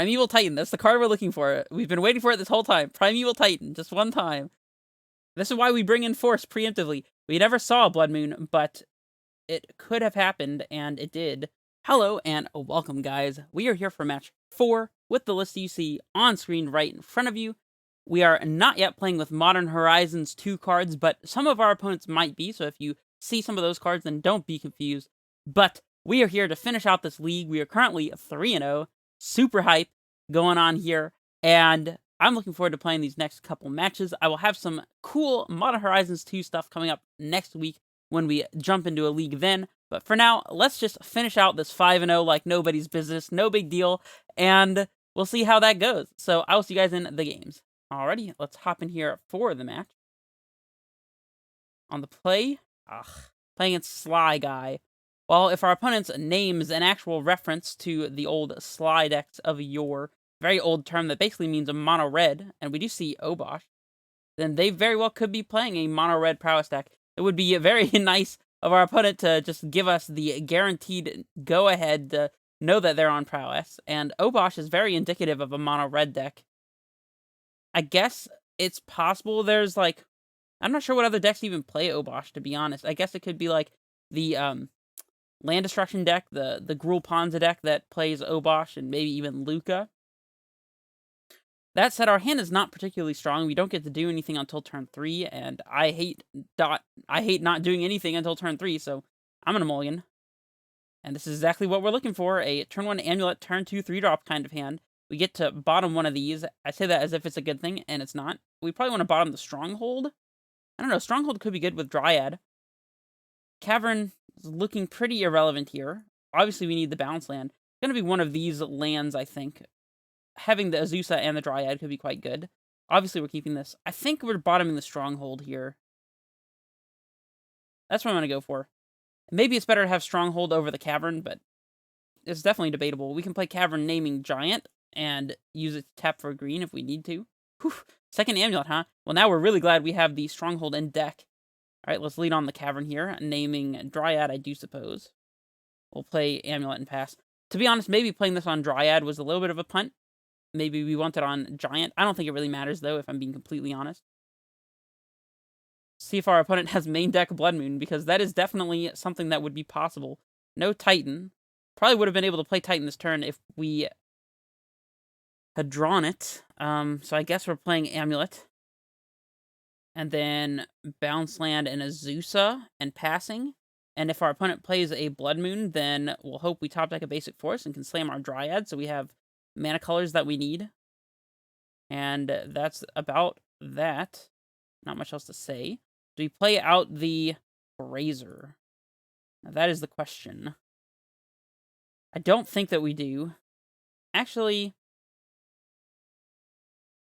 Primeval Titan. That's the card we're looking for. We've been waiting for it this whole time. Primeval Titan. Just one time. This is why we bring in Force preemptively. We never saw a Blood Moon, but it could have happened, and it did. Hello, and welcome, guys. We are here for match 4 with the list you see on screen right in front of you. We are not yet playing with Modern Horizons 2 cards, but some of our opponents might be, so if you see some of those cards, then don't be confused. But we are here to finish out this league. We are currently 3-0. Super hype going on here, and I'm looking forward to playing these next couple matches. I will have some cool Modern Horizons 2 stuff coming up next week when we jump into a league then. But for now, let's just finish out this 5-0 like nobody's business. No big deal, and we'll see how that goes. So I will see you guys in the games. Alrighty, let's hop in here for the match. On the play, playing against Sly Guy. Well, if our opponent's name's an actual reference to the old Sly decks of yore, very old term that basically means a mono red, and we do see Obosh, then they very well could be playing a mono red Prowess deck. It would be very nice of our opponent to just give us the guaranteed go ahead to know that they're on Prowess, and Obosh is very indicative of a mono red deck. I guess it's possible there's like, I'm not sure what other decks even play Obosh, to be honest. I guess it could be like the Land Destruction deck, the Gruul Ponza deck that plays Obosh, and maybe even Luca. That said, our hand is not particularly strong. We don't get to do anything until turn 3, and I hate not doing anything until turn 3, so I'm gonna mulligan. And this is exactly what we're looking for, a turn 1 Amulet, turn 2 3-drop kind of hand. We get to bottom one of these. I say that as if it's a good thing, and it's not. We probably want to bottom the Stronghold. I don't know, Stronghold could be good with Dryad. Cavern is looking pretty irrelevant here. Obviously, we need the bounce land. It's going to be one of these lands, I think. Having the Azusa and the Dryad could be quite good. Obviously, we're keeping this. I think we're bottoming the Stronghold here. That's what I'm going to go for. Maybe it's better to have Stronghold over the Cavern, but it's definitely debatable. We can play Cavern naming Giant and use it to tap for a green if we need to. Whew. Second Amulet, huh? Well, now we're really glad we have the Stronghold in deck. Alright, let's lead on the Cavern here, naming Dryad, I do suppose. We'll play Amulet and pass. To be honest, maybe playing this on Dryad was a little bit of a punt. Maybe we want it on Giant. I don't think it really matters, though, if I'm being completely honest. See if our opponent has main deck Blood Moon, because that is definitely something that would be possible. No Titan. Probably would have been able to play Titan this turn if we had drawn it. So I guess we're playing Amulet. And then bounce land and Azusa and passing. And if our opponent plays a Blood Moon, then we'll hope we top deck a basic force and can slam our Dryad, so we have mana colors that we need. And that's about that. Not much else to say. Do we play out the Grazer? Now that is the question. I don't think that we do. Actually,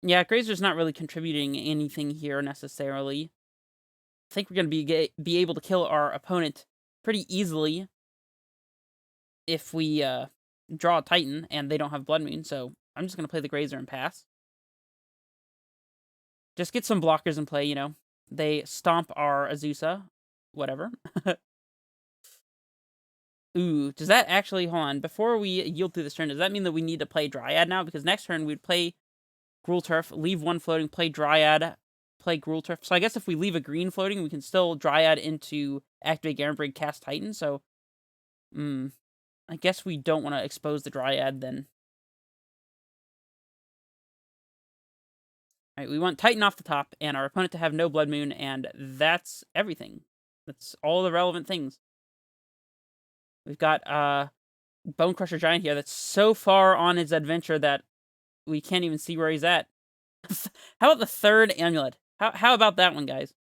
yeah, Grazer's not really contributing anything here necessarily. I think we're going to be able to kill our opponent pretty easily if we draw a Titan and they don't have Blood Moon, so I'm just going to play the Grazer and pass. Just get some blockers in play, you know. They stomp our Azusa. Whatever. Ooh, does that actually, hold on, before we yield through this turn, does that mean that we need to play Dryad now? Because next turn we'd play Gruul Turf, leave one floating, play Dryad, play Gruul Turf. So I guess if we leave a green floating, we can still Dryad into activate Garenbrig, cast Titan, so I guess we don't want to expose the Dryad then. Alright, we want Titan off the top, and our opponent to have no Blood Moon, and that's everything. That's all the relevant things. We've got Bone Crusher Giant here that's so far on his adventure that we can't even see where he's at. How about the third Amulet? How about that one, guys?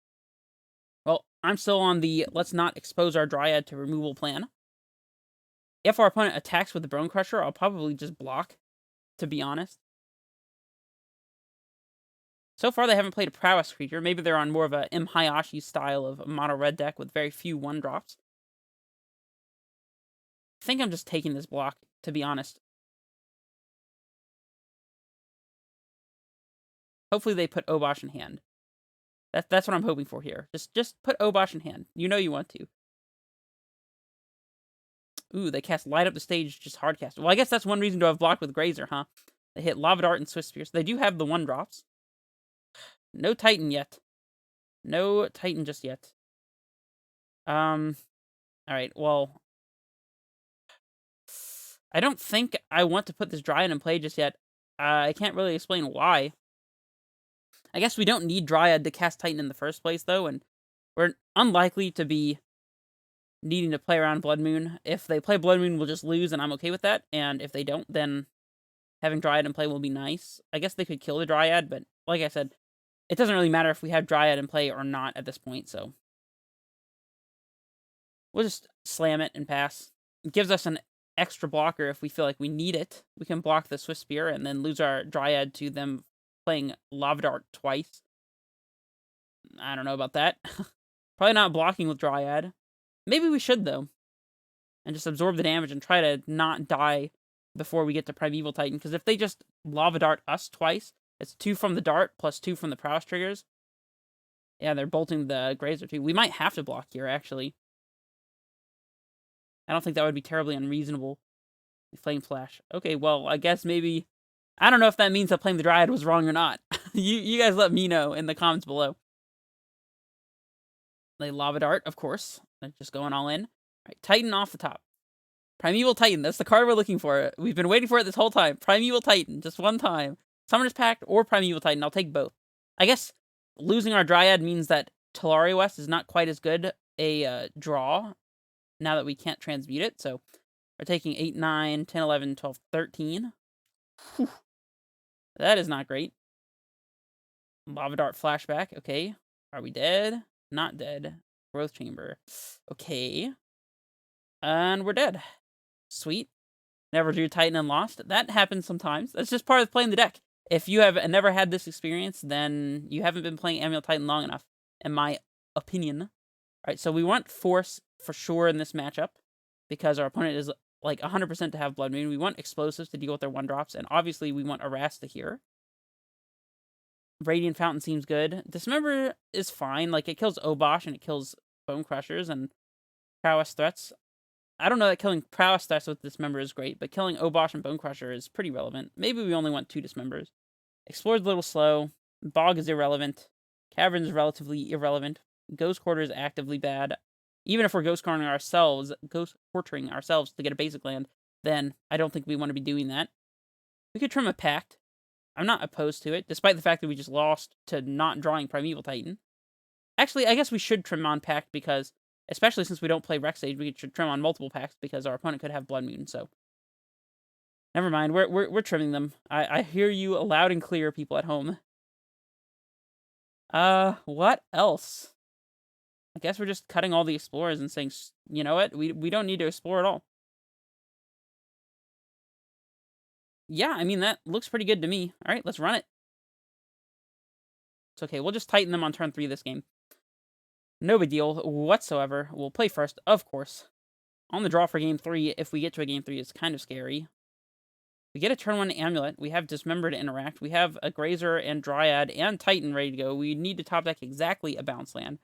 Well, I'm still on the let's not expose our Dryad to removal plan. If our opponent attacks with the Bone Crusher, I'll probably just block, to be honest. So far, they haven't played a Prowess creature. Maybe they're on more of a M. Hayashi style of mono red deck with very few 1-drops. I think I'm just taking this block, to be honest. Hopefully they put Obosh in hand. That's what I'm hoping for here. Just put Obosh in hand. You know you want to. Ooh, they cast Light Up the Stage, just hard cast. Well, I guess that's one reason to have blocked with Grazer, huh? They hit Lava Dart and Swift Spear. So they do have the 1-drops. No Titan yet. No Titan just yet. Alright, well, I don't think I want to put this Dryad in play just yet. I can't really explain why. I guess we don't need Dryad to cast Titan in the first place, though, and we're unlikely to be needing to play around Blood Moon. If they play Blood Moon, we'll just lose, and I'm okay with that. And if they don't, then having Dryad in play will be nice. I guess they could kill the Dryad, but like I said, it doesn't really matter if we have Dryad in play or not at this point, so we'll just slam it and pass. It gives us an extra blocker if we feel like we need it. We can block the Swift Spear and then lose our Dryad to them playing Lava Dart twice. I don't know about that. Probably not blocking with Dryad. Maybe we should, though. And just absorb the damage and try to not die before we get to Primeval Titan. Because if they just Lava Dart us twice, it's 2 from the Dart plus 2 from the Prowess triggers. Yeah, they're bolting the Grazer too. We might have to block here, actually. I don't think that would be terribly unreasonable. Flame Flash. Okay, well, I guess maybe... I don't know if that means that playing the Dryad was wrong or not. you guys let me know in the comments below. They Lava Dart, of course. They're just going all in. All right, Titan off the top. Primeval Titan. That's the card we're looking for. We've been waiting for it this whole time. Primeval Titan. Just one time. Summoner's Pact or Primeval Titan. I'll take both. I guess losing our Dryad means that Talari West is not quite as good a draw now that we can't transmute it. So we're taking 8, 9, 10, 11, 12, 13. Whew. That is not great. Lava Dart Flashback. Okay. Are we dead? Not dead. Growth Chamber. Okay. And we're dead. Sweet. Never drew Titan and lost. That happens sometimes. That's just part of playing the deck. If you have never had this experience, then you haven't been playing Amulet Titan long enough, in my opinion. Alright, so we want Force for sure in this matchup, because our opponent is like 100% to have Blood Moon. We want Explosives to deal with their 1-drops, and obviously we want Arasta here. Radiant Fountain seems good. Dismember is fine. Like, it kills Obosh and it kills Bone Crushers and Prowess threats. I don't know that killing Prowess threats with Dismember is great, but killing Obosh and Bone Crusher is pretty relevant. Maybe we only want 2 Dismembers. Explore's a little slow. Bog is irrelevant. Cavern's relatively irrelevant. Ghost Quarter is actively bad. Even if we're ghost quartering ourselves to get a basic land, then I don't think we want to be doing that. We could trim a Pact. I'm not opposed to it, despite the fact that we just lost to not drawing Primeval Titan. Actually, I guess we should trim on Pact because, especially since we don't play Rex Age, we should trim on multiple Pacts because our opponent could have Blood Moon, so. Never mind, we're trimming them. I hear you loud and clear, people at home. What else? I guess we're just cutting all the Explorers and saying, you know what, we don't need to explore at all. Yeah, I mean, that looks pretty good to me. Alright, let's run it. It's okay, we'll just tighten them on turn 3 this game. No big deal whatsoever. We'll play first, of course. On the draw for game 3, if we get to a game 3, it's kind of scary. We get a turn 1 Amulet. We have Dismember to interact. We have a Grazer and Dryad and Titan ready to go. We need to top deck exactly a bounce land,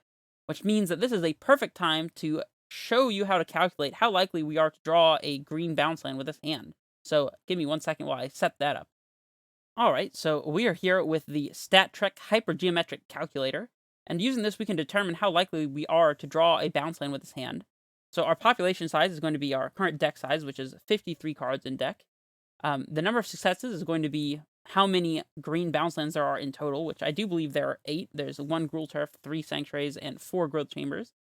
which means that this is a perfect time to show you how to calculate how likely we are to draw a green bounce land with this hand. So give me 1 second while I set that up. Alright, so we are here with the StatTrek Hypergeometric Calculator, and using this we can determine how likely we are to draw a bounce land with this hand. So our population size is going to be our current deck size, which is 53 cards in deck. The number of successes is going to be how many green bounce lands there are in total, which I do believe there are 8. There's 1 Gruul Turf, 3 Sanctuaries, and 4 Growth Chambers.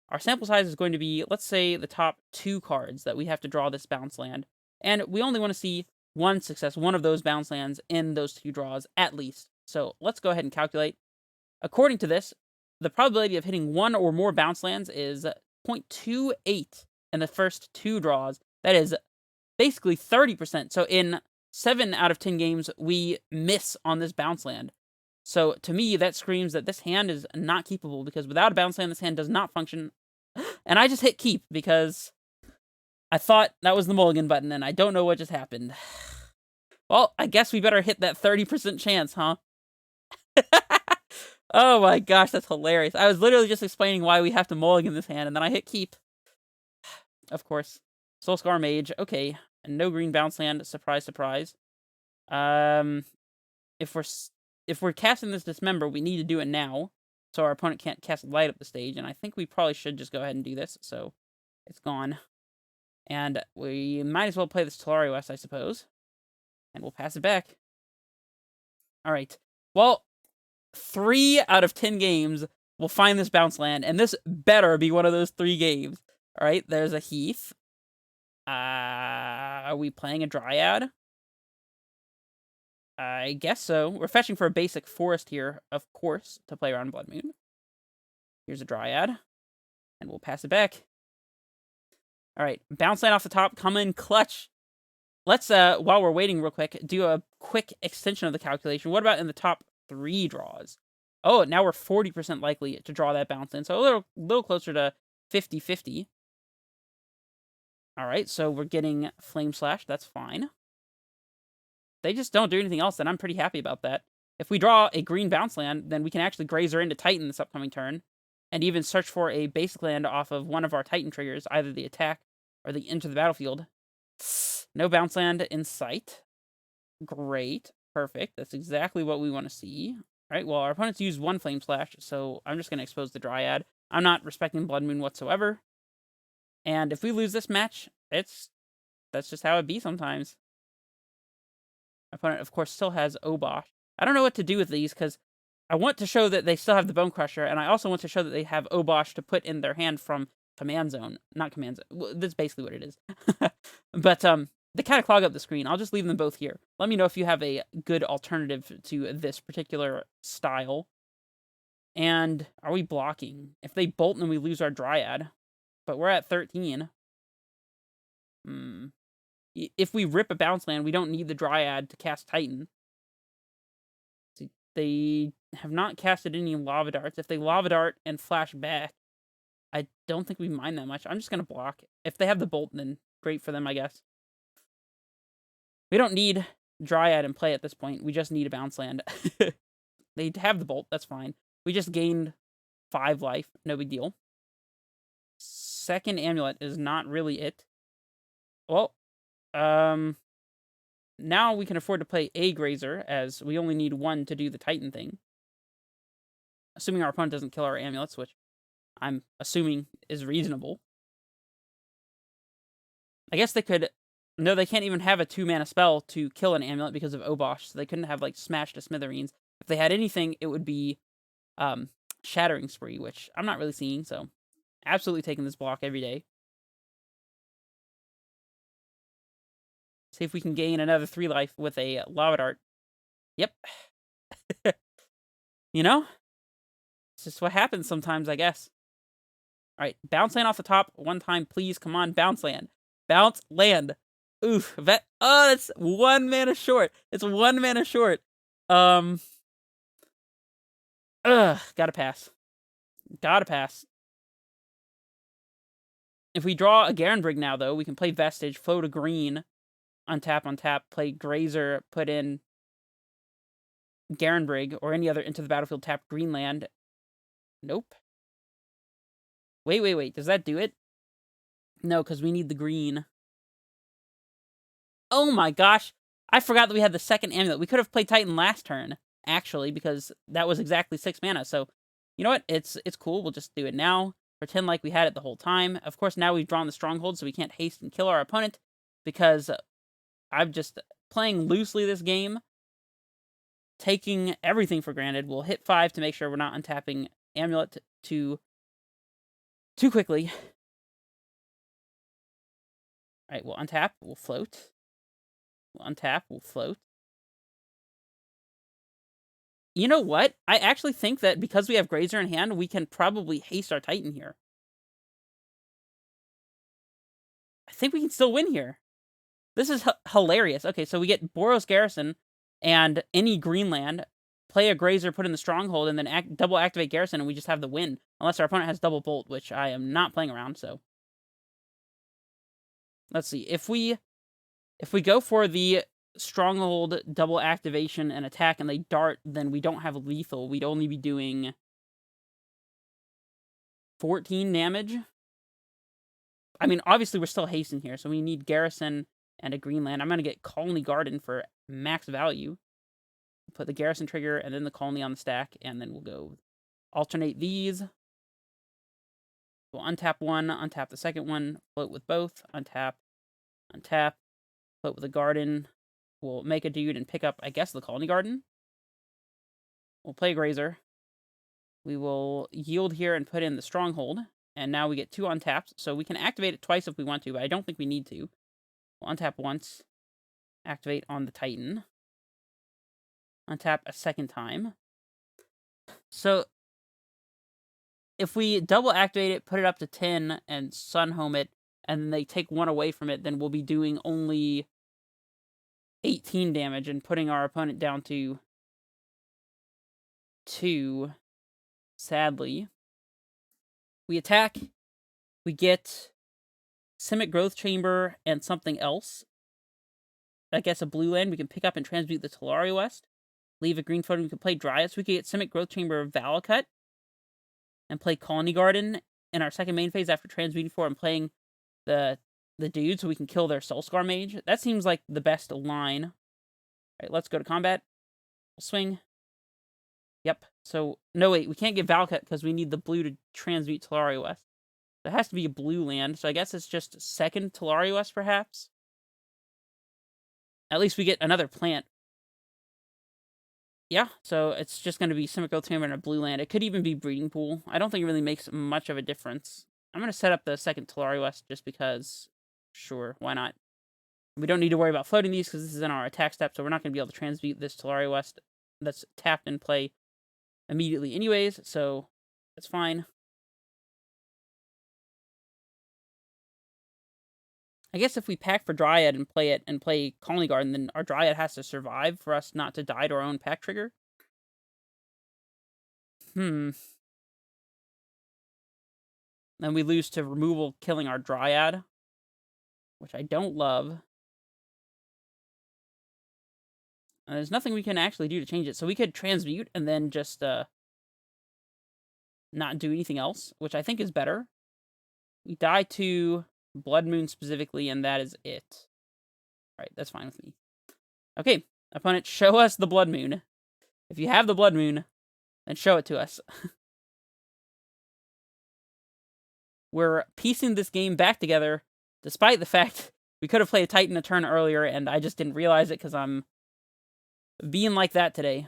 Our sample size is going to be, let's say, the top 2 cards that we have to draw this bounce land. And we only want to see 1 success, 1 of those bounce lands in those 2 draws, at least. So let's go ahead and calculate. According to this, the probability of hitting 1 or more bounce lands is 0.28 in the first 2 draws. That is basically 30%. So in 7 out of 10 games, we miss on this bounce land. So to me, that screams that this hand is not keepable, because without a bounce land, this hand does not function. And I just hit keep because I thought that was the mulligan button, and I don't know what just happened. Well, I guess we better hit that 30% chance, huh? Oh my gosh, that's hilarious. I was literally just explaining why we have to mulligan this hand, and then I hit keep. Of course. Soulscar Mage, okay. And no green bounce land, surprise, surprise. If we're casting this Dismember, we need to do it now, so our opponent can't cast Light up the stage, and I think we probably should just go ahead and do this, so it's gone. And we might as well play this Prowess, I suppose. And we'll pass it back. Alright. Well, 3 out of 10 games we'll find this bounce land, and this better be one of those 3 games. Alright, there's a Heath. Are we playing a Dryad? I guess so. We're fetching for a basic forest here, of course, to play around Blood Moon. Here's a Dryad. And we'll pass it back. Alright, bounce land off the top, come in clutch. Let's, while we're waiting real quick, do a quick extension of the calculation. What about in the top 3 draws? Oh, now we're 40% likely to draw that bounce in, so a little closer to 50-50. Alright, so we're getting Flame Slash, that's fine. They just don't do anything else, then I'm pretty happy about that. If we draw a green bounce land, then we can actually Grazer into Titan this upcoming turn, and even search for a basic land off of one of our Titan triggers, either the attack or the enter the battlefield. No bounce land in sight. Great. Perfect. That's exactly what we want to see. Alright, well, our opponents use 1 Flame Slash, so I'm just going to expose the Dryad. I'm not respecting Blood Moon whatsoever. And if we lose this match, that's just how it be sometimes. My opponent, of course, still has Obosh. I don't know what to do with these, because I want to show that they still have the Bone Crusher, and I also want to show that they have Obosh to put in their hand from Command Zone. Not Command Zone. Well, that's basically what it is. But, they kind of clog up the screen. I'll just leave them both here. Let me know if you have a good alternative to this particular style. And are we blocking? If they bolt, then we lose our Dryad. But we're at 13. If we rip a bounce land, we don't need the Dryad to cast Titan. See, they have not casted any Lava Darts. If they Lava Dart and flash back, I don't think we mind that much. I'm just going to block. If they have the bolt, then great for them, I guess. We don't need Dryad in play at this point. We just need a bounce land. They have the bolt. That's fine. We just gained 5 life. No big deal. Second Amulet is not really it. Well, now we can afford to play a Grazer, as we only need 1 to do the Titan thing. Assuming our opponent doesn't kill our Amulets, which I'm assuming is reasonable. I guess they could... No, they can't even have a 2-mana spell to kill an Amulet because of Obosh, so they couldn't have, like, Smash to Smithereens. If they had anything, it would be Shattering Spree, which I'm not really seeing, so absolutely taking this block every day. See if we can gain another 3 life with a Lava Dart. Yep. You know? It's just what happens sometimes, I guess. Alright, bounce land off the top 1 time, please. Come on, bounce land. Bounce land. Oof. Oh, that's 1 mana short. It's 1 mana short. Gotta pass. Gotta pass. If we draw a Garenbrig now, though, we can play Vestige, float a green, untap, play Grazer, put in Garenbrig, or any other into the battlefield tapped green land. Nope. Wait. Does that do it? No, because we need the green. Oh my gosh. I forgot that we had the second Amulet. We could have played Titan last turn, actually, because that was exactly 6 mana. So, you know what? It's cool. We'll just do it now. Pretend like we had it the whole time. Of course, now we've drawn the Stronghold, so we can't haste and kill our opponent, because I'm just playing loosely this game, taking everything for granted. We'll hit 5 to make sure we're not untapping Amulet too quickly. Alright, we'll untap, we'll float. We'll untap, we'll float. You know what? I actually think that because we have Grazer in hand, we can probably haste our Titan here. I think we can still win here. This is hilarious. Okay, so we get Boros Garrison and any green land, play a Grazer, put in the Stronghold, and then double activate Garrison, and we just have the win. Unless our opponent has double Bolt, which I am not playing around, so. Let's see. If we go for the Stronghold, double activation, and attack, and they dart, then we don't have lethal. We'd only be doing 14 damage. I mean, obviously, we're still hasting here, so we need Garrison and a green land. I'm going to get Colony Garden for max value. Put the garrison trigger and then the colony on the stack, and then we'll go alternate these. We'll untap one, untap the second one, float with both, untap, untap, float with the garden. We'll make a dude and pick up, I guess, the colony garden. We'll play Grazer. We will yield here and put in the stronghold. And now we get 2 untapped, so we can activate it twice if we want to, but I don't think we need to. We'll untap once, activate on the Titan. Untap a second time. So, if we double activate it, put it up to 10, and Sun Home it, and then they take 1 away from it, then we'll be doing only 18 damage and putting our opponent down to 2, sadly. We attack, we get Simic Growth Chamber and something else. I guess a blue land we can pick up and transmute the Talari West. Leave a green photo, we can play Dryad, so we can get Simic Growth Chamber of Valakut and play Colony Garden in our second main phase after transmuting for and playing the dude so we can kill their Soulscar Mage. That seems like the best line. Alright, let's go to combat. We'll swing. Yep. So, no wait, we can't get Valakut because we need the blue to transmute Talari West. There has to be a blue land, so I guess it's just second Talari West, perhaps? At least we get another plant. Yeah, so it's just going to be Simic Growth Chamber and a blue land. It could even be Breeding Pool. I don't think it really makes much of a difference. I'm going to set up the second Talari West just because, sure, why not? We don't need to worry about floating these because this is in our attack step, so we're not going to be able to transmute this Talari West that's tapped in play immediately anyways, so that's fine. I guess if we pack for Dryad and play it and play Colony Garden, then our Dryad has to survive for us not to die to our own pack trigger. Then we lose to removal killing our Dryad, which I don't love. And there's nothing we can actually do to change it. So we could transmute and then just not do anything else, which I think is better. We die to Blood Moon specifically, and that is it. Alright, that's fine with me. Okay, opponent, show us the Blood Moon. If you have the Blood Moon, then show it to us. We're piecing this game back together, despite the fact we could have played a Titan a turn earlier, and I just didn't realize it because I'm being like that today.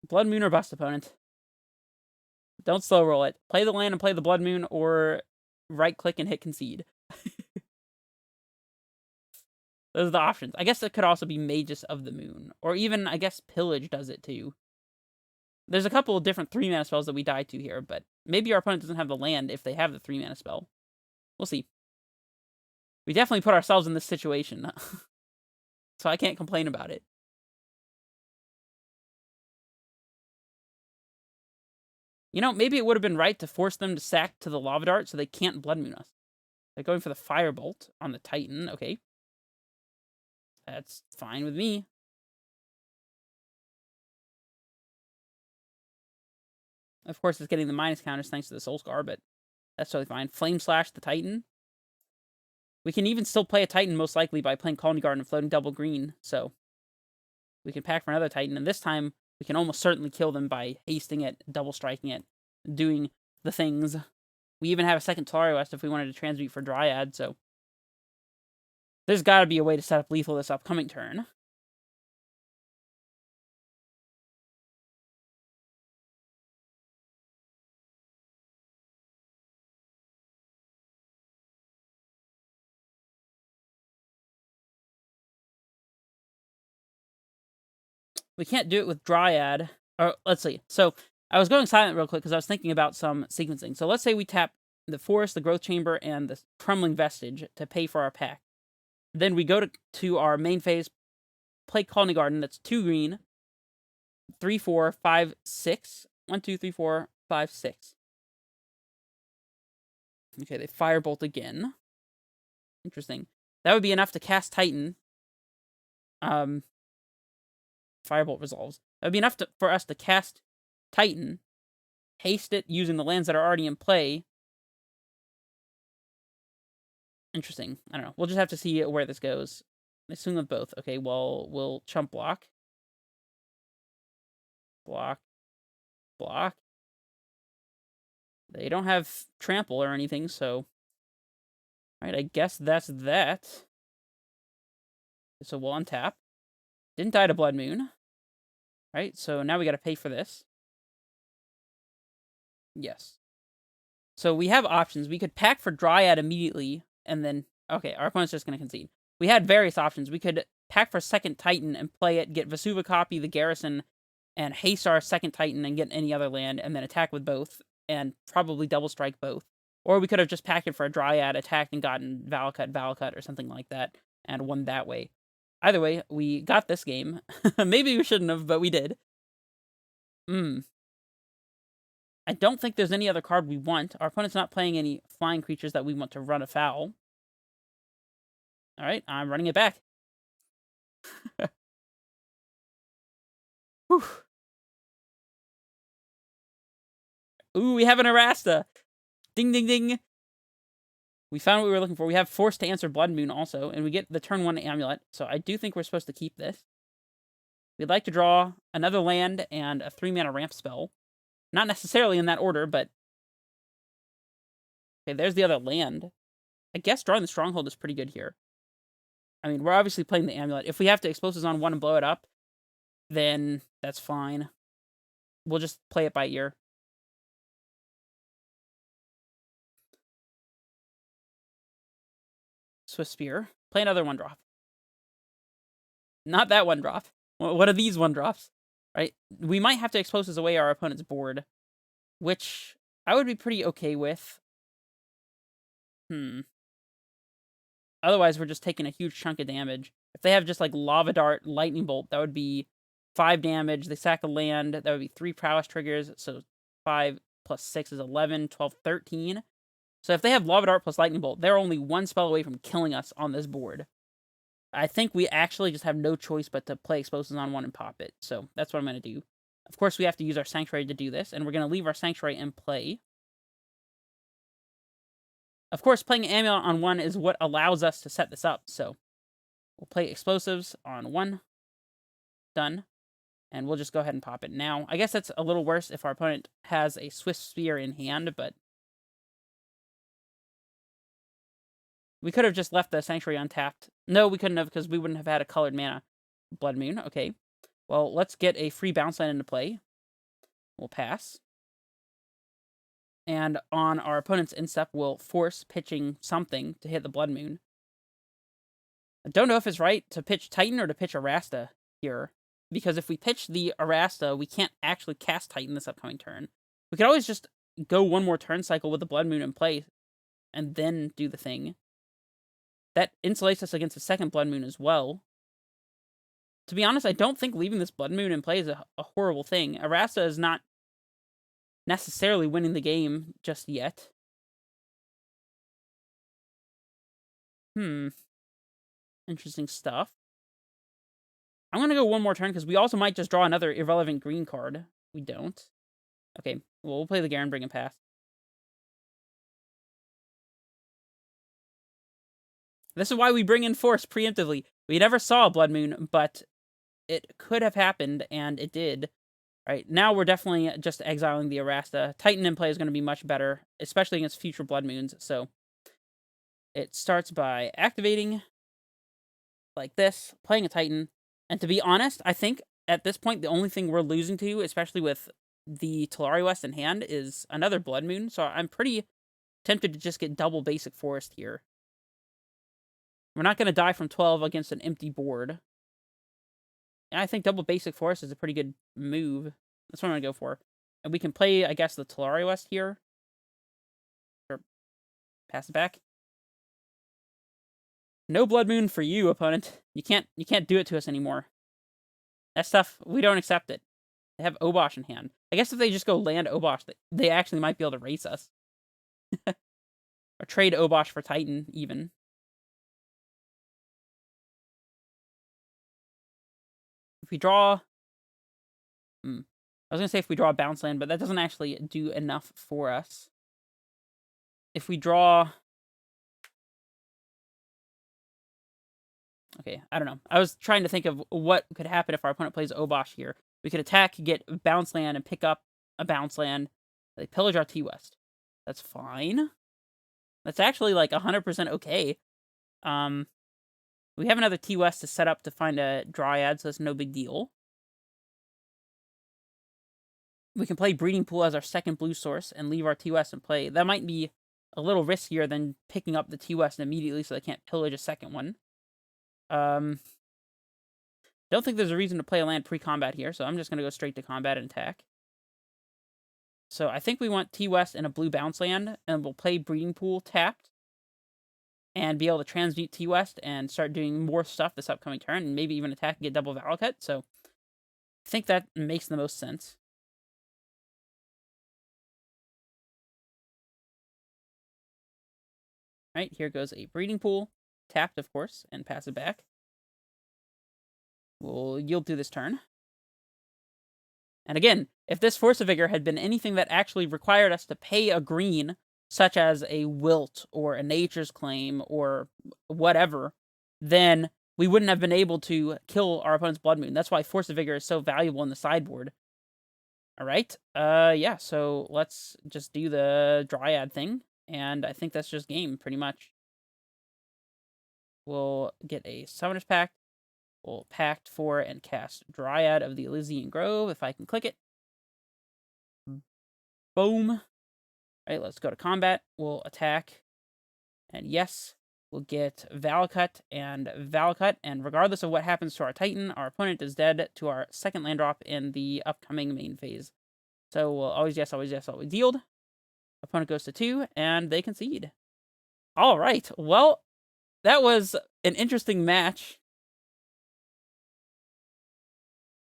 Blood Moon or bust, opponent. Don't slow roll it. Play the land and play the Blood Moon, or right-click and hit concede. Those are the options. I guess it could also be Magus of the Moon. Or even, I guess, Pillage does it too. There's a couple of different 3-mana spells that we die to here, but maybe our opponent doesn't have the land if they have the 3-mana spell. We'll see. We definitely put ourselves in this situation. So I can't complain about it. You know, maybe it would have been right to force them to sack to the Lava Dart so they can't Blood Moon us. They're going for the Firebolt on the Titan. Okay. That's fine with me. Of course, it's getting the minus counters thanks to the Soulscar, but that's totally fine. Flame Slash the Titan. We can even still play a Titan, most likely, by playing Colony Garden and floating double green, so we can pack for another Titan, and this time we can almost certainly kill them by hasting it, double striking it, doing the things. We even have a second Talari West if we wanted to transmute for Dryad, so there's got to be a way to set up lethal this upcoming turn. We can't do it with Dryad. Or, let's see. So, I was going silent real quick because I was thinking about some sequencing. So, let's say we tap the Forest, the Growth Chamber, and the Crumbling Vestige to pay for our pack. Then we go to our main phase, play Colony Garden, that's 2 green, 3, 4, 5, 6. 1, 2, 3, 4, 5, 6. Okay, they Firebolt again. Interesting. That would be enough to cast Titan. Firebolt resolves. That would be enough for us to cast Titan, haste it using the lands that are already in play, Interesting. I don't know. We'll just have to see where this goes. I assume with both. Okay, well, we'll chump block. Block. Block. They don't have trample or anything, so... Alright, I guess that's that. So we'll untap. Didn't die to Blood Moon. Right, so now we gotta pay for this. Yes. So we have options. We could pack for Dryad immediately, and then... Okay, our opponent's just gonna concede. We had various options. We could pack for second Titan and play it, get Vesuva copy the Garrison, and haste our second Titan and get any other land, and then attack with both, and probably double strike both. Or we could have just packed it for a Dryad, attacked, and gotten Valakut, or something like that, and won that way. Either way, we got this game. Maybe we shouldn't have, but we did. I don't think there's any other card we want. Our opponent's not playing any flying creatures that we want to run afoul. Alright, I'm running it back. Whew. Ooh, we have an Arasta. Ding, ding, ding. We found what we were looking for. We have Force to answer Blood Moon also, and we get the turn 1 Amulet, so I do think we're supposed to keep this. We'd like to draw another land and a 3-mana ramp spell. Not necessarily in that order, but... Okay, there's the other land. I guess drawing the Stronghold is pretty good here. I mean, we're obviously playing the Amulet. If we have to Explosives on 1 and blow it up, then that's fine. We'll just play it by ear. Swift Spear. Play another 1-drop. Not that 1-drop. What are these 1-drops? Right? We might have to Explosives away our opponent's board, which I would be pretty okay with. Otherwise, we're just taking a huge chunk of damage. If they have just like Lava Dart, Lightning Bolt, that would be 5 damage. They sack a land, that would be 3 Prowess triggers. So 5 plus 6 is 11, 12, 13. So if they have Lava Dart plus Lightning Bolt, they're only 1 spell away from killing us on this board. I think we actually just have no choice but to play Explosives on 1 and pop it. So that's what I'm going to do. Of course, we have to use our Sanctuary to do this, and we're going to leave our Sanctuary in play. Of course, playing Amulet on 1 is what allows us to set this up, so we'll play Explosives on 1. Done. And we'll just go ahead and pop it now. I guess that's a little worse if our opponent has a Swift Spear in hand, but... We could have just left the Sanctuary untapped. No, we couldn't have, because we wouldn't have had a colored mana. Blood Moon, okay. Well, let's get a free bounce land into play. We'll pass. And on our opponent's instep, we'll force pitching something to hit the Blood Moon. I don't know if it's right to pitch Titan or to pitch Arasta here. Because if we pitch the Arasta, we can't actually cast Titan this upcoming turn. We could always just go 1 more turn cycle with the Blood Moon in play, and then do the thing. That insulates us against a second Blood Moon as well. To be honest, I don't think leaving this Blood Moon in play is a horrible thing. Arasta is not necessarily winning the game just yet. Interesting stuff. I'm going to go 1 more turn, because we also might just draw another irrelevant green card. We don't. Okay, well, we'll play the Garen, bring and pass. This is why we bring in Force preemptively. We never saw a Blood Moon, but it could have happened, and it did. Right, now we're definitely just exiling the Arasta. Titan in play is going to be much better, especially against future Blood Moons, so... It starts by activating, like this, playing a Titan, and to be honest, I think at this point the only thing we're losing to, especially with the West in hand, is another Blood Moon, so I'm pretty tempted to just get double Basic Forest here. We're not going to die from 12 against an empty board. And I think double Basic Forest is a pretty good move. That's what I'm going to go for. And we can play, I guess, the West here. Or pass it back. No Blood Moon for you, opponent. You can't do it to us anymore. That stuff, we don't accept it. They have Obosh in hand. I guess if they just go land Obosh, they actually might be able to race us. Or trade Obosh for Titan, even. If we draw... I was going to say if we draw a bounce land, but that doesn't actually do enough for us. If we draw... Okay, I don't know. I was trying to think of what could happen if our opponent plays Obosh here. We could attack, get bounce land, and pick up a bounce land. They pillage our T-West. That's fine. That's actually like 100% okay. We have another T-West to set up to find a Dryad, so that's no big deal. We can play Breeding Pool as our second blue source and leave our T-West in play. That might be a little riskier than picking up the T-West immediately so they can't pillage a second one. Don't think there's a reason to play a land pre-combat here, so I'm just going to go straight to combat and attack. So I think we want T-West and a blue bounce land, and we'll play Breeding Pool tapped and be able to transmute T-West and start doing more stuff this upcoming turn, and maybe even attack and get double Valakut. So I think that makes the most sense. All right, here goes a Breeding Pool, tapped, of course, and pass it back. We'll yield through this turn. And again, if this Force of Vigor had been anything that actually required us to pay a green, such as a Wilt or a Nature's Claim or whatever, then we wouldn't have been able to kill our opponent's Blood Moon. That's why Force of Vigor is so valuable in the sideboard. Alright, yeah, so let's just do the Dryad thing, and I think that's just game, pretty much. We'll get a Summoner's Pact. We'll Pact for and cast Dryad of the Elysian Grove, if I can click it. Boom. All right, let's go to combat. We'll attack. And yes, we'll get Valakut, and regardless of what happens to our Titan, our opponent is dead to our second land drop in the upcoming main phase. So we'll always yes, always yield. Opponent goes to 2, and they concede. All right, well, that was an interesting match.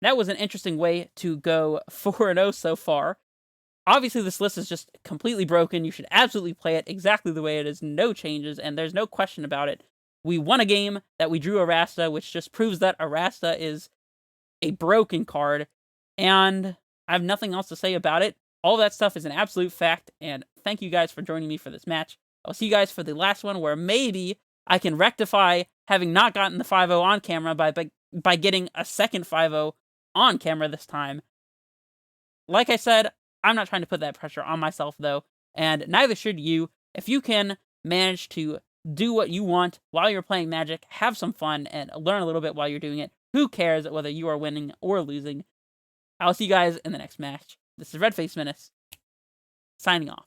That was an interesting way to go 4-0 so far. Obviously, this list is just completely broken. You should absolutely play it exactly the way it is. No changes, and there's no question about it. We won a game that we drew Arasta, which just proves that Arasta is a broken card, and I have nothing else to say about it. All that stuff is an absolute fact, and thank you guys for joining me for this match. I'll see you guys for the last one, where maybe I can rectify having not gotten the 5-0 on camera by getting a second 5-0 on camera this time. Like I said, I'm not trying to put that pressure on myself, though, and neither should you. If you can manage to do what you want while you're playing Magic, have some fun, and learn a little bit while you're doing it, who cares whether you are winning or losing? I'll see you guys in the next match. This is Redface Menace, signing off.